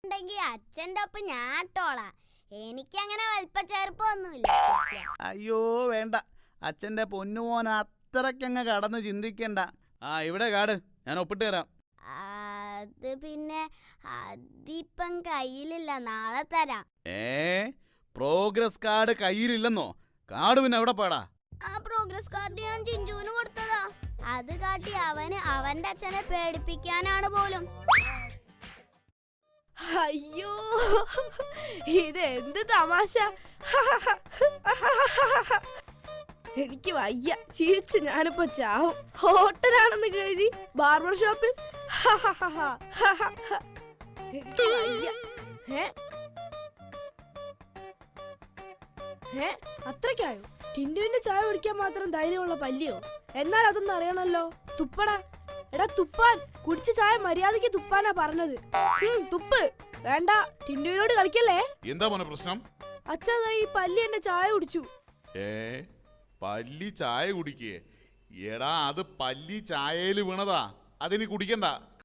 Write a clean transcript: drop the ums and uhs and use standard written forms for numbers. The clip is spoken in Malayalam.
ഉണ്ടെങ്കിൽ അച്ഛൻ്റെ ഒപ്പം ഞാൻ ഇട്ടോളാം. എനിക്കങ്ങനെ വലിപ്പച്ചെറുപ്പൊന്നുമില്ല. അയ്യോ വേണ്ട, അച്ഛൻ്റെ പൊന്നുമോൻ അത്രയ്ക്കങ്ങ് കടന്ന് ചിന്തിക്കണ്ട. ഇവിടെ കാട്, ഞാൻ ഒപ്പിട്ട് തരാം. അത് പിന്നെ അതിപ്പം കയ്യിലില്ല, നാളെ തരാം. Progress card കയ്യിലില്ലെന്നോ? കാർഡ് പിന്നെ എവിടെ പോടാ? ആ പ്രോഗ്രസ് കാർഡ് ഞാൻ ചിഞ്ചുവിന് കൊടുത്തതാ. അത് കാട്ടി അവന്റെ അച്ഛനെ പേടിപ്പിക്കാനാണ് പോലും. അയ്യോ, ഇത് എന്ത് തമാശ! എനിക്ക് വയ്യ, ചിരിച്ച് ഞാനിപ്പോ ചാവും. ഹോട്ടലാണെന്ന് കരുതി ബാർബർ ഷോപ്പിൽ. എനിക്ക് വയ്യ. അത്രയ്ക്കായോ? ടിൻഡുവിന്റെ ചായ കുടിക്കാൻ മാത്രം ധൈര്യമുള്ള പല്ലിയോ? എന്നാൽ അതൊന്നും അറിയണല്ലോ. തുപ്പടാ. എടാ തുപ്പാൻ. കുടിച്ച ചായ മര്യാദക്ക് തുപ്പാനാ പറഞ്ഞത്. തുപ്പ്. വേണ്ട, ടിൻഡുവിനോട് കളിക്കല്ലേ. എന്താ മോനെ പ്രശ്നം? അച്ഛാ, ഈ പല്ലി എന്റെ ചായ കുടിച്ചു. പല്ലി ചായ കുടിക്കേ? എടാ, അത് പല്ലി ചായയിൽ വീണതാ, അതിനി കുടിക്കണ്ട.